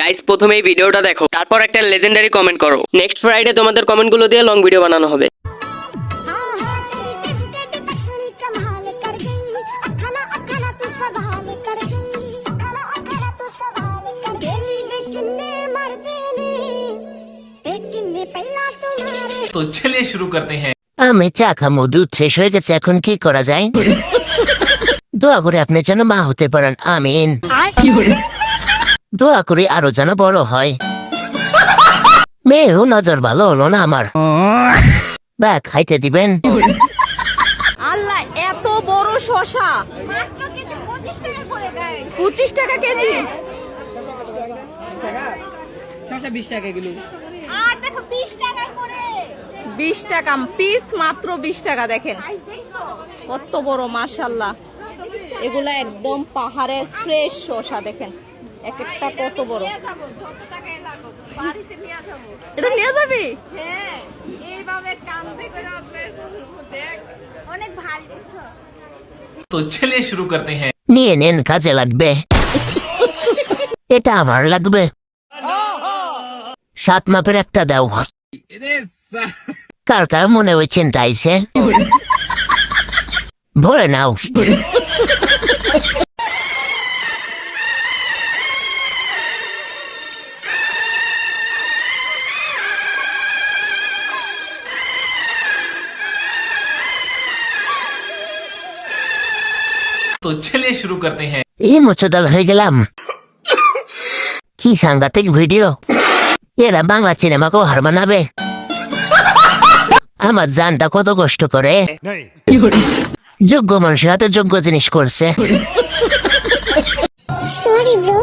Guys প্রথমে এই ভিডিওটা দেখো, তারপর একটা লেজেন্ডারি কমেন্ট করো। নেক্সট ফ্রাইডে তোমাদের কমেন্টগুলো দিয়ে লং ভিডিও বানানো হবে। तो चलिए शुरू करते हैं। আমি চা খামো, দুধ শেষ হয়ে গেছে, এখন কি করা যায়? দোয়া করে আপনি যেন মা হতে পারেন, আমিন। দোয়া করি আরো যেন বড় হয়। মেয়েও নজর ভালো হলো না আমার। বা খাইতে দিবেন? আল্লাহ, এত বড় শশা মাত্র কেজি 25 টাকা করে দেয়। 25 টাকা কেজি। শশা 20 টাকা কিলো। আর দেখো 20 টাকা করে। 20 টাকা পিস, মাত্র 20 টাকা। দেখেন কত বড়, মাশাআল্লাহ। এগুলা একদম পাহাড়ের ফ্রেশ শশা। দেখেন এক একটা কত বড়। এটা নিয়ে যাবি? হ্যাঁ, এইভাবে কাঁদতে করে দেখ, অনেক ভারী। বুঝছো? तो चलिए शुरू करते हैं। নিয়ে নেন, কাজে লাগবে। এটা আমার লাগবে। 7 মাপের একটা দাও। কার কার মনে ওই চিন্তা আইছে? ভরে নাও। तो चलिए शुरू करते हैं। এই মোচদাল হয়ে গেলাম। কি সাংঘাতিক ভিডিও! এরা বাংলা সিনেমাকেও হার মানাবে। আমার জানটা কত কষ্ট করে। যোগ্য মানুষের হাতে যোগ্য জিনিস করছে। সরি ব্রো,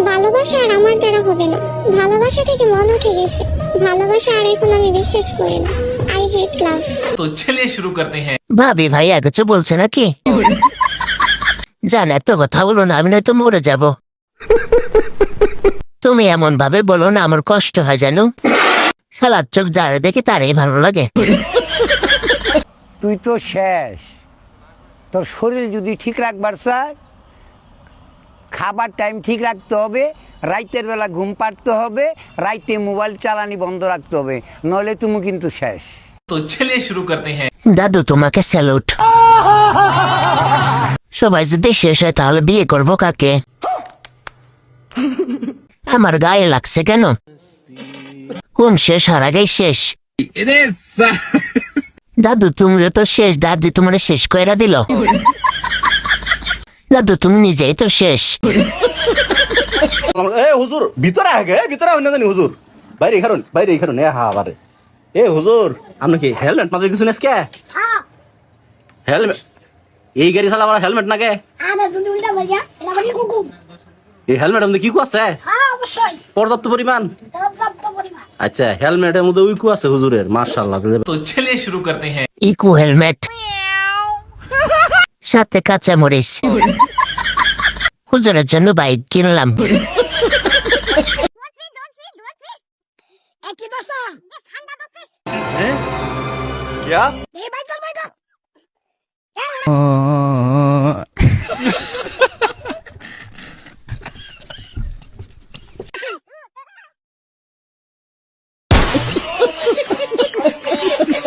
ভালোবাসা আর আমার দ্বারা হবে না। ভালোবাসা থেকে মন উঠে গেছে। ভালোবাসা আর এখন আমি বিশ্বাস করি না। আই হেট লাভ। तो चलिए शुरू करते हैं। ভাবি ভাইয়া কিছু বলছে নাকি? জান, এত কথা বলো না, আমি নয়তো মরে যাব। তুমি এমন ভাবে বলো না, আমার কষ্ট হয় জানো। সালাদ চোখ যারে দেখি তারই ভালো লাগে। তুই তো শেষ। তোর শরীর যদি ঠিক রাখবার চায়, খাবার টাইম ঠিক রাখতে হবে, রাইতের বেলা ঘুম পাড়তে হবে, রাইতে মোবাইল চালানি বন্ধ রাখতে হবে, নইলে তুমি কিন্তু শেষ। तो चलिए शुरू करते हैं। দাদু তোমাকে স্যালুট। সবাই যদি শেষ হয় তাহলে বিয়ে করবো কাকে? আমার গায়ে লাগছে কেন? কোন শেষ? হার আগেই শেষ। দাদু তুমি তো শেষ। দাদি তোমার শেষ কইরা দিল। দাদু তুমি নিজেই তো শেষ। এ হুজুর ভিতরে আগে, ভিতরে আমি না জানি হুজুর। বাইরে খারুন, বাইরে খারুন। এ হা বারে। এ হুজুর, আপনি কি হেলমেট মাঝে কিছু নেস কে? হেলমেট এই গাড়ি চালাবার হেলমেট নাকে? আরে যদি উল্টা যাইয়া, এটা বলি কুকু। এই হেলমেট মধ্যে কি কু আছে? হ্যাঁ, অবশ্যই। পর্যাপ্ত পরিমাণ? পর্যাপ্ত পরিমাণ। আচ্ছা, হেলমেটের মধ্যে উইকু আছে হুজুরের, মাশাআল্লাহ। तो चलिए शुरू करते हैं। ইকু হেলমেট, সাথে কাঁচা মরিচ। হুজুরের জন্য বাইক কিনলাম। একই দশা। ঠান্ডা দশে। क्या? এই বাইকল বাইকল।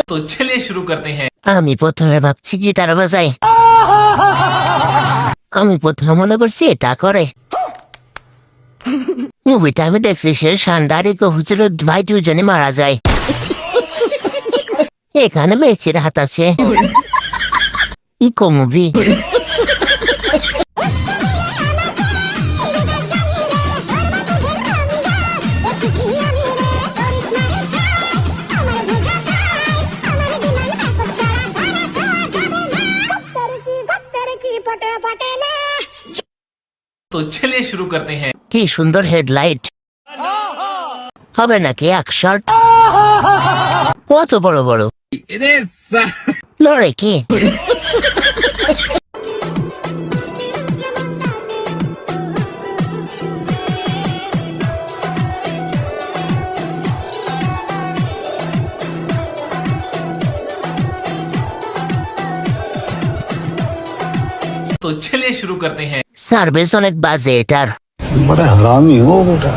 तो चलिए शुरू करते हैं। আমি প্রথমে ভাবছি গিটার বাজাই। আমি প্রথমে মনে করছি এটা করে। মুভিটা আমি দেখছি সে শানদারি হুজুরের ভাই দুজনে মারা যায়। এখানে মেয়েছির হাত আছে। Echo movie. तो चलिए शुरू करते हैं। কি সুন্দর হেডলাইট। হবে নাকি এক শট? কত বড় বড় লড়ে কি? तो चलिए शुरू करते हैं। সার্ভিস অনেক বাজে এটার। बड़ा हरामी हो बेटा।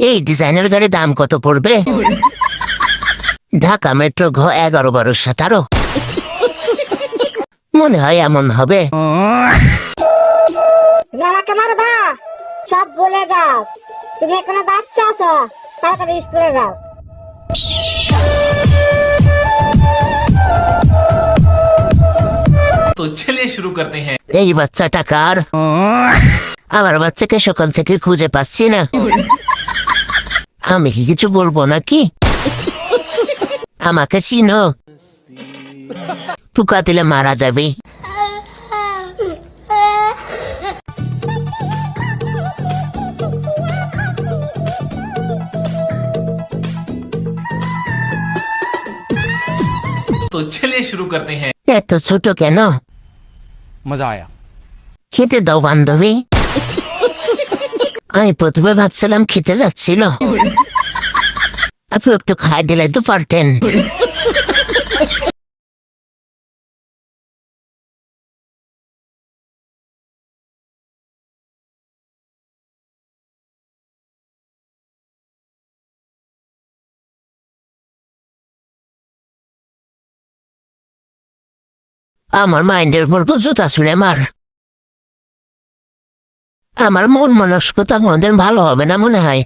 এই ডিজাইনের গাড়ির দাম কত পড়বে? ঢাকা মেট্রো ঘ 11-12-17 মনে হয় এমন হবে। তুমি আমাকে মারবা, সব বলে দাও। তুমি এখানে বাচ্চা আছো, তাড়াতাড়ি স্কুলে যাও। तो चलिए शुरू करते हैं। এই বাচ্চাটা কার? আমার বাচ্চাকে সকাল থেকে খুঁজে পাচ্ছি না। আমি কি কিছু বলবো নাকি? আমাকে চিনো? টুকা দিলে মারা যাবে। तो चलिए शुरू करते हैं। এত ছোট কেন? मजा आया। খেতে দাও বান্ধবী। আমি প্রথমে ভাবছিলাম খেতে যাচ্ছিল, আপনি একটু খাই দিলে তো পারতেন। আমার মাইন্ডের উপর জুতা ছুঁড়ে মার। আমার মন মানসিকতা কোনোদিন ভালো হবে না মনে হয়।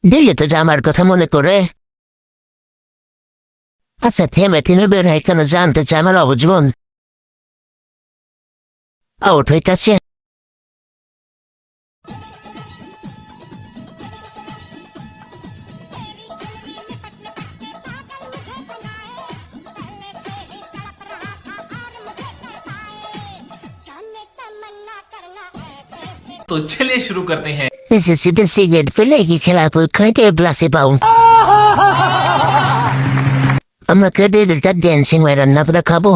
দিল্লি তো আমার কথা মনে করে। আচ্ছা থেমে থেমে বের হয় কেন জানতে চাই আমার অবজীবন। আউট হইতাছে। तो चलिए शुरू करते हैं। এসএসসিতে সিগারেট ফেলে কি খেলার পরীক্ষায় ক্লাসে পাও? আমাকে ডেলিটা ড্যান্সিং ওয়াই রান্না করে খাবো।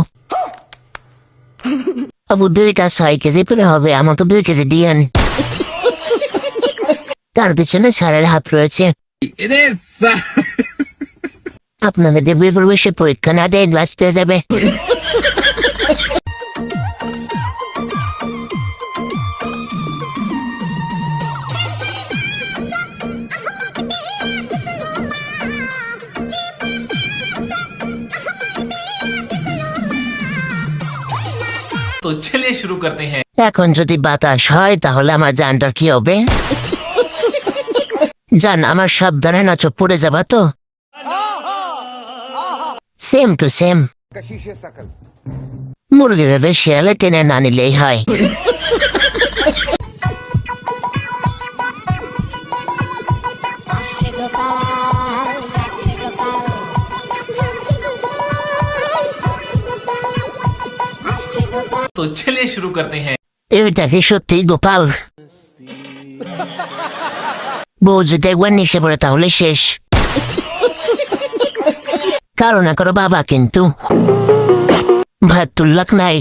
আবু 2টা 6 কেজি করে হবে, আমাকে 2 কেজি দিয়েন। তার পিছনে স্যারের হাত রয়েছে। আপনাদের বিয়ে করবে সে পরীক্ষা না দেয় গ্লাস পেয়ে যাবে। तो चलिए शुरू करते हैं। এখন যদি বাতাস হয় তাহলে আমার জানটার কি হবে? জান আমার সাবধানে নাচো, পড়ে যাবা তো। Same to same. মুরগি ভেবে শিয়ালে টেনে না নিলেই হয়। तो चलिए शुरू करते हैं। এটা কি সত্যি গোপাল? বউ যদি একবার নিশে পড়ে তাহলে শেষ। কারো না করো বাবা কিন্তু ভাত তুল্লাক নাই।